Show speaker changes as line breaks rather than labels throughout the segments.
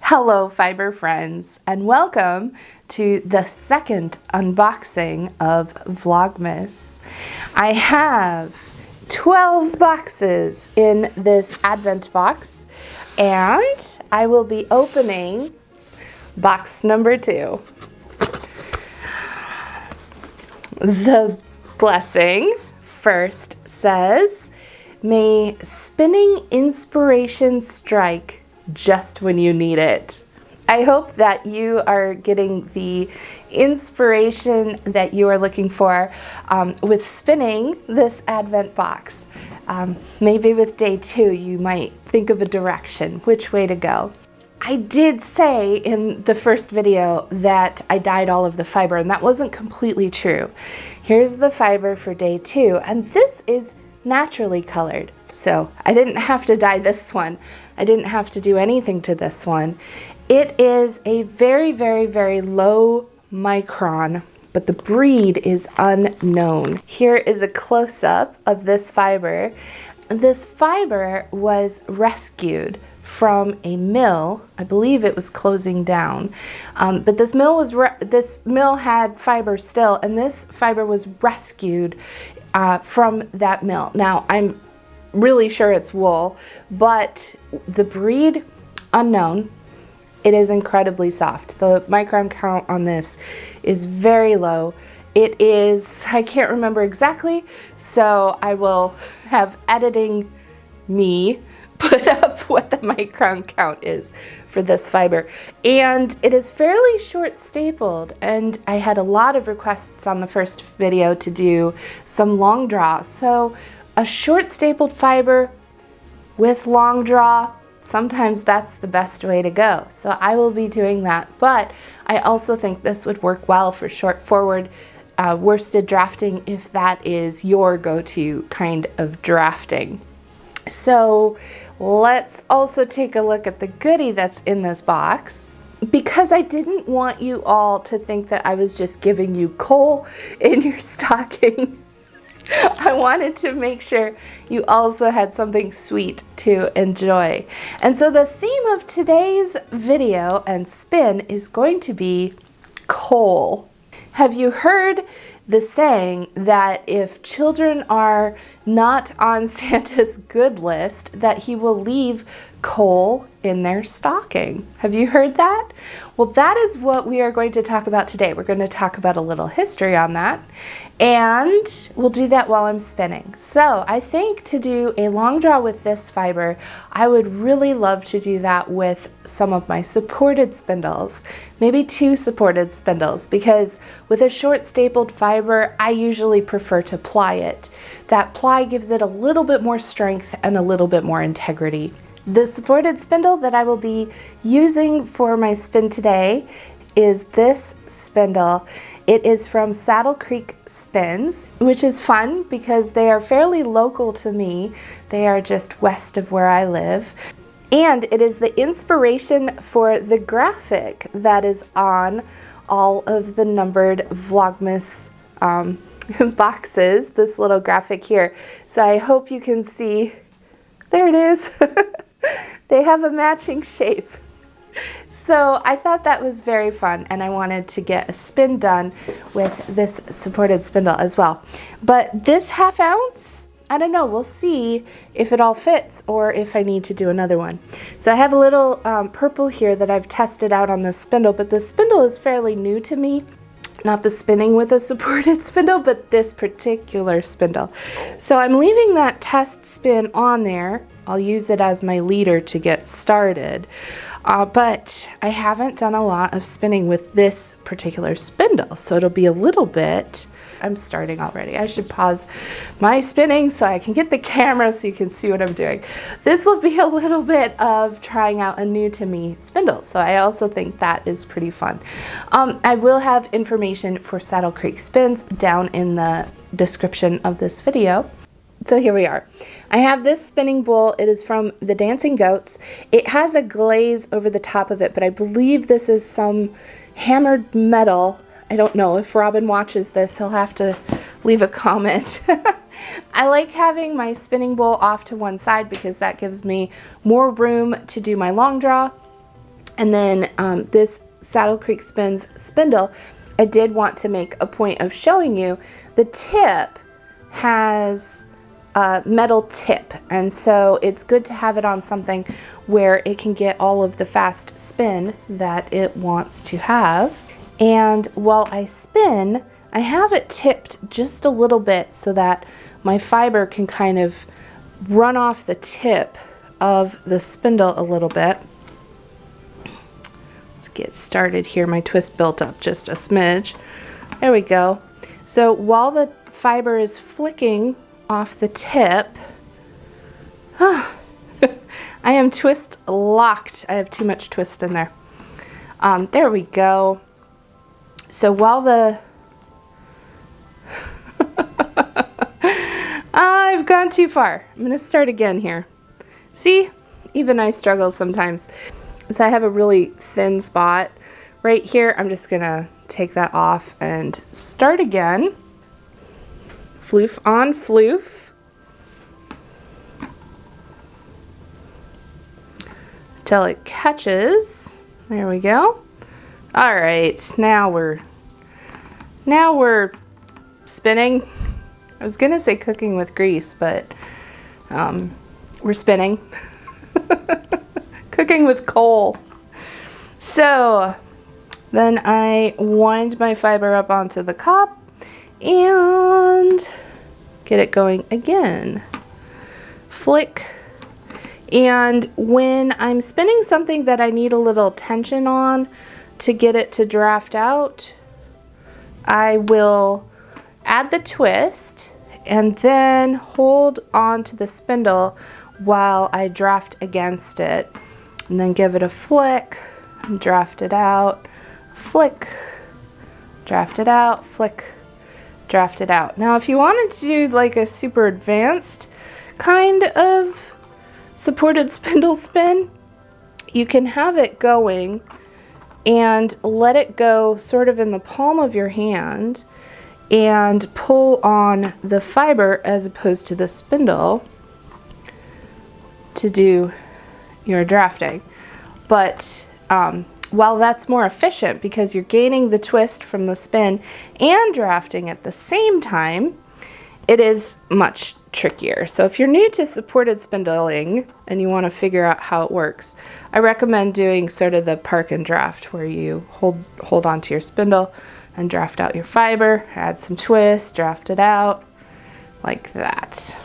Hello fiber friends, and welcome to the second unboxing of Vlogmas. I have 12 boxes in this advent box, and I will be opening box number 2. The blessing first says, "May spinning inspiration strike just when you need it." I hope that you are getting the inspiration that you are looking for with spinning this advent box. Maybe with day 2 you might think of a direction, which way to go. I did say in the first video that I dyed all of the fiber, and that wasn't completely true. Here's the fiber for day 2, and this is naturally colored. So I didn't have to dye this one. I didn't have to do anything to this one. It is a very, very, very low micron, but the breed is unknown. Here is a close-up of this fiber. This fiber was rescued from a mill. I believe it was closing down, but this mill had fiber still, and this fiber was rescued from that mill. Now I'm really sure it's wool, but the breed unknown. It is incredibly soft. The micron count on this is very low. It is, I can't remember exactly, so I will have editing me put up what the micron count is for this fiber. And it is fairly short stapled, and I had a lot of requests on the first video to do some long draw. So a short stapled fiber with long draw, sometimes that's the best way to go. So I will be doing that, but I also think this would work well for short forward worsted drafting if that is your go-to kind of drafting. So let's also take a look at the goodie that's in this box. Because I didn't want you all to think that I was just giving you coal in your stocking, I wanted to make sure you also had something sweet to enjoy. And so the theme of today's video and spin is going to be coal. Have you heard the saying that if children are not on Santa's good list, that he will leave coal in their stocking? Have you heard that? Well, that is what we are going to talk about today. We're going to talk about a little history on that, and we'll do that while I'm spinning. So I think to do a long draw with this fiber, I would really love to do that with some of my supported spindles, maybe 2 supported spindles, because with a short stapled fiber, I usually prefer to ply it. That ply gives it a little bit more strength and a little bit more integrity. The supported spindle that I will be using for my spin today is this spindle. It is from Saddle Creek Spins, which is fun because they are fairly local to me. They are just west of where I live. And it is the inspiration for the graphic that is on all of the numbered Vlogmas boxes, this little graphic here. So I hope you can see, there it is. They have a matching shape. So I thought that was very fun, and I wanted to get a spin done with this supported spindle as well. But this 1/2 ounce, I don't know, we'll see if it all fits or if I need to do another one. So I have a little purple here that I've tested out on this spindle, but the spindle is fairly new to me. Not the spinning with a supported spindle, but this particular spindle. So I'm leaving that test spin on there. I'll use it as my leader to get started. But I haven't done a lot of spinning with this particular spindle, so it'll be a little bit. I'm starting already. I should pause my spinning so I can get the camera so you can see what I'm doing. This will be a little bit of trying out a new to me spindle, so I also think that is pretty fun. I will have information for Saddle Creek Spins down in the description of this video. So here we are. I have this spinning bowl. It is from the Dancing Goats. It has a glaze over the top of it, but I believe this is some hammered metal. I don't know. If Robin watches this, he'll have to leave a comment. I like having my spinning bowl off to one side because that gives me more room to do my long draw. And then this Saddle Creek Spins spindle, I did want to make a point of showing you the tip has a metal tip, and so it's good to have it on something where it can get all of the fast spin that it wants to have. And while I spin, I have it tipped just a little bit so that my fiber can kind of run off the tip of the spindle a little bit. Let's get started here. My twist built up just a smidge. There we go. So while the fiber is flicking off the tip, I am twist locked. I have too much twist in there. There we go. So while the I've gone too far. I'm going to start again here. See? Even I struggle sometimes. So I have a really thin spot right here. I'm just going to take that off and start again. Floof on floof. Till it catches. There we go. All right, now we're spinning. I was gonna say cooking with grease, but we're spinning. Cooking with coal. So then I wind my fiber up onto the cup and get it going again. Flick. And when I'm spinning something that I need a little tension on to get it to draft out, I will add the twist and then hold on to the spindle while I draft against it, and then give it a flick and draft it out, flick, draft it out, flick, draft it out. Now if you wanted to do like a super advanced kind of supported spindle spin, you can have it going and let it go sort of in the palm of your hand and pull on the fiber as opposed to the spindle to do your drafting. But while that's more efficient because you're gaining the twist from the spin and drafting at the same time, it is much trickier. So if you're new to supported spindling and you want to figure out how it works, I recommend doing sort of the park and draft where you hold onto your spindle and draft out your fiber, add some twist, draft it out like that.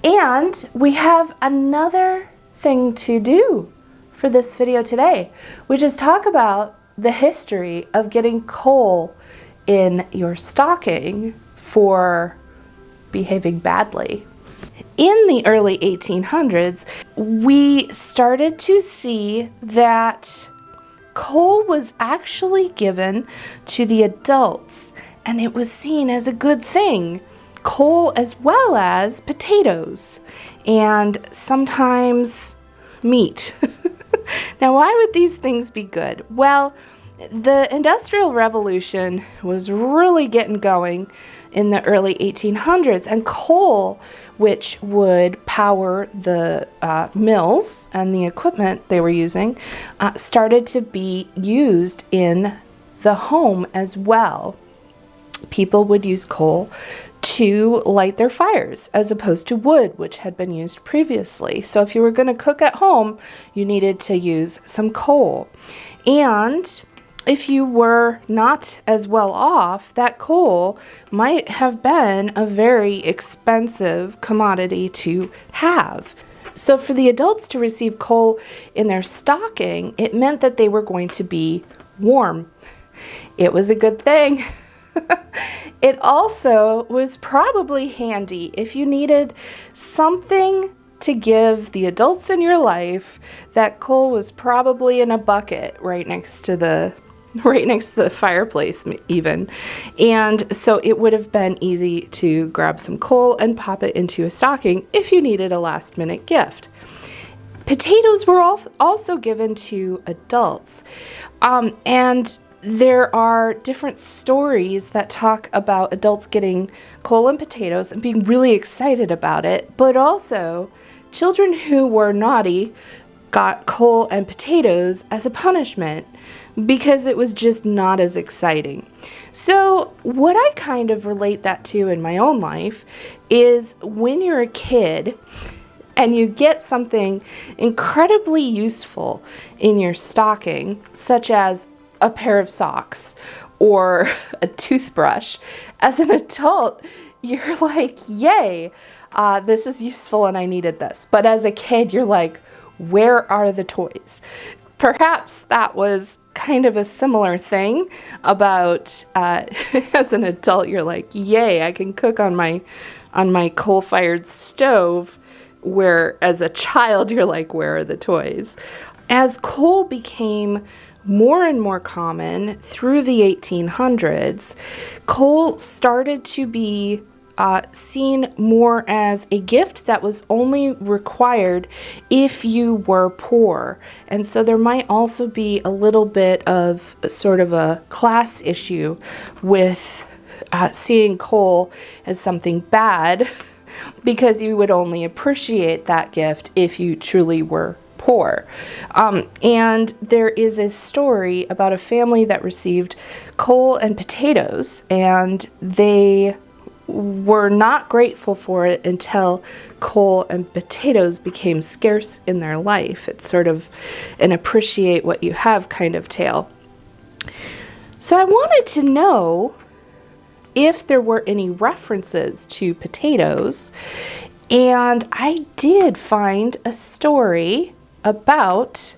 And we have another thing to do for this video today, which is talk about the history of getting coal in your stocking for behaving badly. In the early 1800s, we started to see that coal was actually given to the adults, and it was seen as a good thing. Coal as well as potatoes, and sometimes meat. Now, why would these things be good? Well, the Industrial Revolution was really getting going in the early 1800s, and coal, which would power the mills and the equipment they were using, started to be used in the home as well. People would use coal to light their fires as opposed to wood, which had been used previously. So if you were going to cook at home, you needed to use some coal. And if you were not as well off, that coal might have been a very expensive commodity to have. So for the adults to receive coal in their stocking, it meant that they were going to be warm. It was a good thing. It also was probably handy if you needed something to give the adults in your life. That coal was probably in a bucket right next to the fireplace even. And so it would have been easy to grab some coal and pop it into a stocking if you needed a last minute gift. Potatoes were also given to adults. And there are different stories that talk about adults getting coal and potatoes and being really excited about it, but also children who were naughty got coal and potatoes as a punishment because it was just not as exciting. So what I kind of relate that to in my own life is when you're a kid and you get something incredibly useful in your stocking, such as a pair of socks or a toothbrush, as an adult, you're like, yay, this is useful and I needed this. But as a kid, you're like, where are the toys? Perhaps that was kind of a similar thing about, as an adult, you're like, yay, I can cook on my coal-fired stove, where as a child, you're like, where are the toys? As coal became more and more common through the 1800s, coal started to be seen more as a gift that was only required if you were poor. And so there might also be a little bit of sort of a class issue with seeing coal as something bad because you would only appreciate that gift if you truly were poor. And there is a story about a family that received coal and potatoes, and they were not grateful for it until coal and potatoes became scarce in their life. It's sort of an appreciate what you have kind of tale. So I wanted to know if there were any references to potatoes, and I did find a story about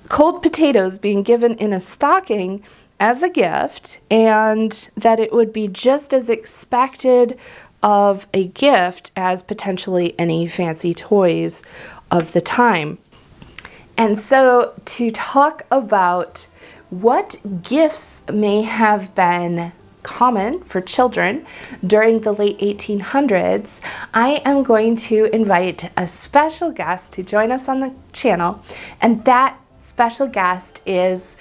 cold potatoes being given in a stocking as a gift, and that it would be just as expected of a gift as potentially any fancy toys of the time. And so to talk about what gifts may have been common for children during the late 1800s, I am going to invite a special guest to join us on the channel, and that special guest is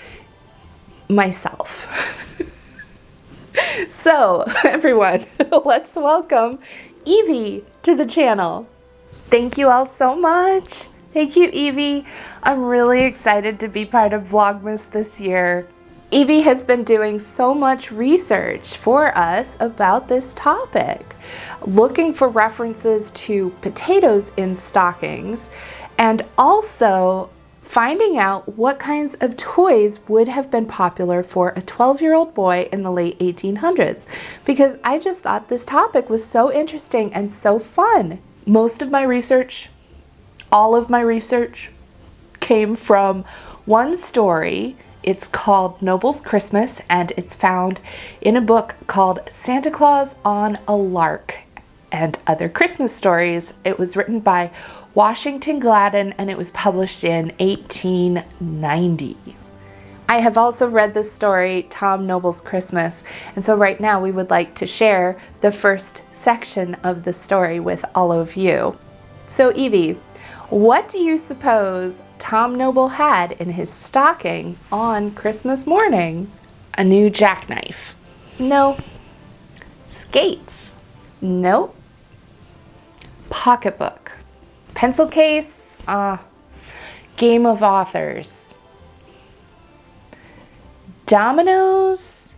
myself. So everyone, let's welcome Evie to the channel. Thank you all so much. Thank you, Evie. I'm really excited to be part of Vlogmas this year. Evie has been doing so much research for us about this topic, looking for references to potatoes in stockings, and also finding out what kinds of toys would have been popular for a 12-year-old boy in the late 1800s, because I just thought this topic was so interesting and so fun. Most of my research, all of my research, came from one story. It's called Noble's Christmas, and it's found in a book called Santa Claus on a Lark and Other Christmas Stories. It was written by Washington Gladden, and it was published in 1890. I have also read this story, Tom Noble's Christmas, and so right now we would like to share the first section of the story with all of you. So Evie, what do you suppose Tom Noble had in his stocking on Christmas morning? A new jackknife? No. Skates? Nope. Pocketbook? Pencil case? Game of authors? Dominoes?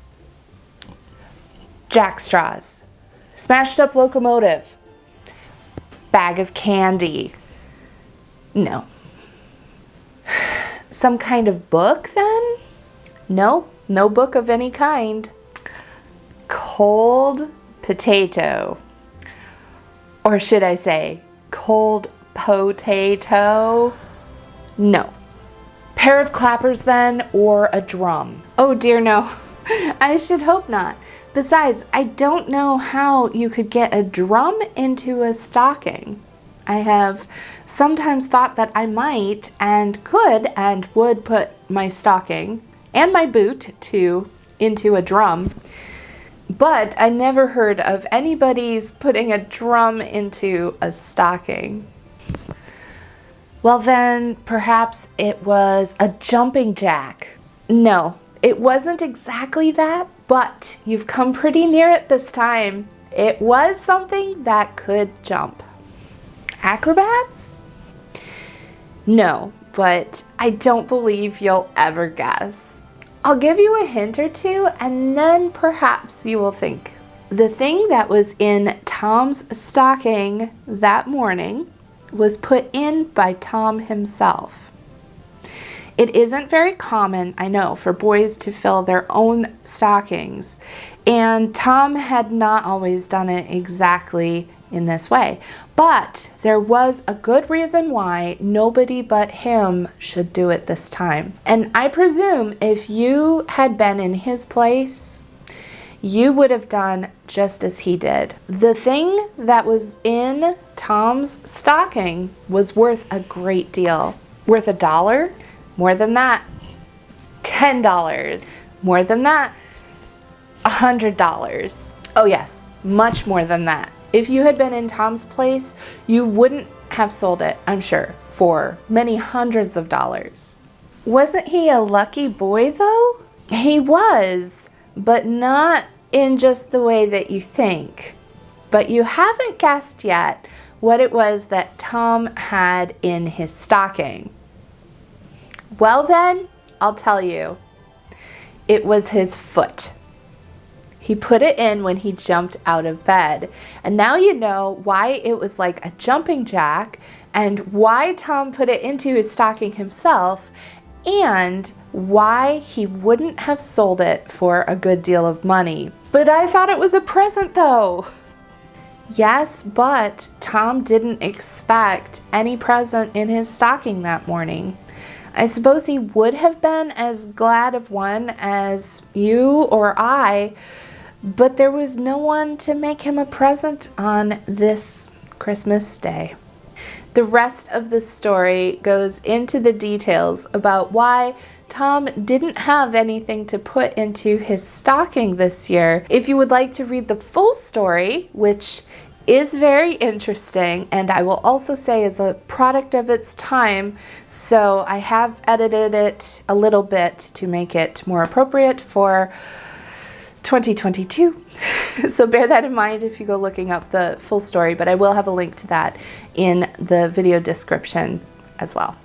Jackstraws? Smashed up locomotive? Bag of candy? No. Some kind of book then? No, no book of any kind. Cold potato. Or should I say, cold potato? No. Pair of clappers then, or a drum? Oh dear, no. I should hope not. Besides, I don't know how you could get a drum into a stocking. I have sometimes thought that I might and could and would put my stocking and my boot too into a drum, but I never heard of anybody's putting a drum into a stocking. Well then, perhaps it was a jumping jack. No, it wasn't exactly that, but you've come pretty near it this time. It was something that could jump. Acrobats? No, but I don't believe you'll ever guess. I'll give you a hint or two, and then perhaps you will think. The thing that was in Tom's stocking that morning was put in by Tom himself. It isn't very common, I know, for boys to fill their own stockings, and Tom had not always done it exactly in this way. But there was a good reason why nobody but him should do it this time. And I presume if you had been in his place, you would have done just as he did. The thing that was in Tom's stocking was worth a great deal. Worth $1? More than that. $10. More than that. $100. Oh yes, much more than that. If you had been in Tom's place, you wouldn't have sold it, I'm sure, for many hundreds of dollars. Wasn't he a lucky boy though? He was, but not in just the way that you think. But you haven't guessed yet what it was that Tom had in his stocking. Well then, I'll tell you. It was his foot. He put it in when he jumped out of bed. And now you know why it was like a jumping jack, and why Tom put it into his stocking himself, and why he wouldn't have sold it for a good deal of money. But I thought it was a present though. Yes, but Tom didn't expect any present in his stocking that morning. I suppose he would have been as glad of one as you or I, but there was no one to make him a present on this Christmas Day. The rest of the story goes into the details about why Tom didn't have anything to put into his stocking this year. If you would like to read the full story, which is very interesting, and I will also say is a product of its time, so I have edited it a little bit to make it more appropriate for 2022. So bear that in mind if you go looking up the full story, but I will have a link to that in the video description as well.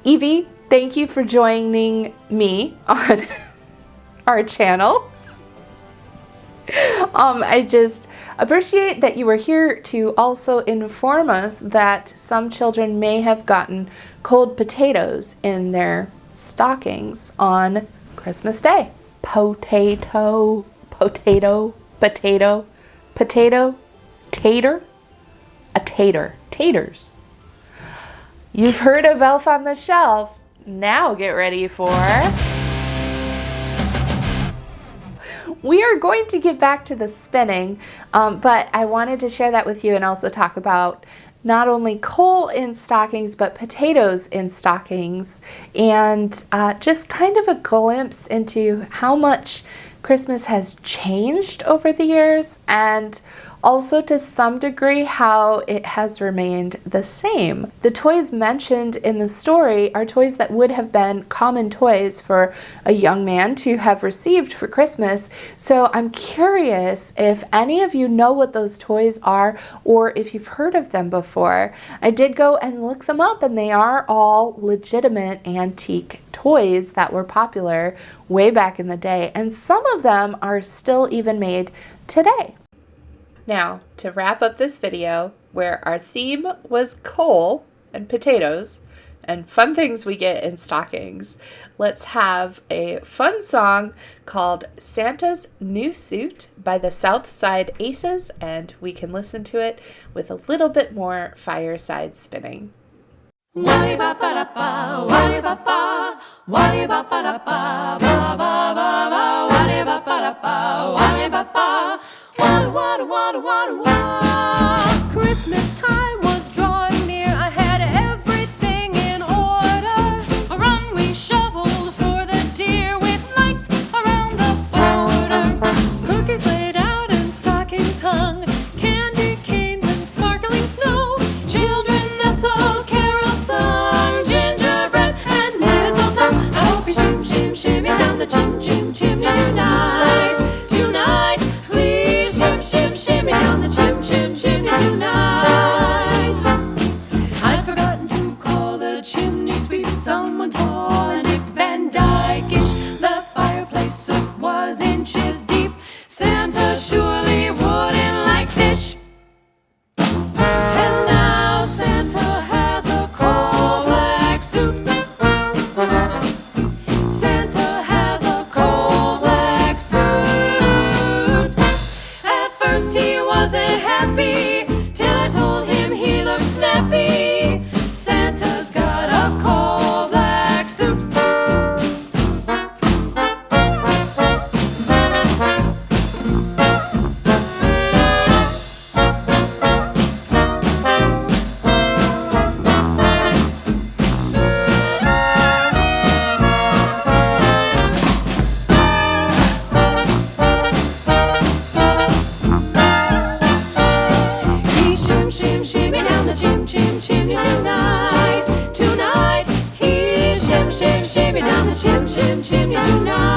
Evie, thank you for joining me on our channel. I just appreciate that you were here to also inform us that some children may have gotten cold potatoes in their stockings on Christmas Day. Potato, potato, potato, potato, tater, a tater, taters. You've heard of Elf on the Shelf. Now get ready for... We are going to get back to the spinning, but I wanted to share that with you and also talk about not only coal in stockings, but potatoes in stockings, and just kind of a glimpse into how much Christmas has changed over the years, and also to some degree how it has remained the same. The toys mentioned in the story are toys that would have been common toys for a young man to have received for Christmas, so I'm curious if any of you know what those toys are or if you've heard of them before. I did go and look them up, and they are all legitimate antique toys that were popular way back in the day, and some of them are still even made today. Now, to wrap up this video, where our theme was coal and potatoes and fun things we get in stockings, let's have a fun song called Santa's New Suit by the Southside Aces, and we can listen to it with a little bit more fireside spinning. Wa-dee-ba-ba-da-ba, wa-dee-ba-ba, wa-dee-ba-ba-da-ba, ba-ba-ba-ba, wa-dee-ba-ba-da-ba, wa-dee-ba-ba. Christmas time was drawing near. I had everything in order. Around we shoveled for the deer with lights around the border. Cookies laid out and stockings hung, candy canes and sparkling snow. Children nestled, carol sung, gingerbread and mistletoe. I hope you shim shim shimmies down the chim chim chimney tonight, tonight. Shimmy down the
chim chimney tonight.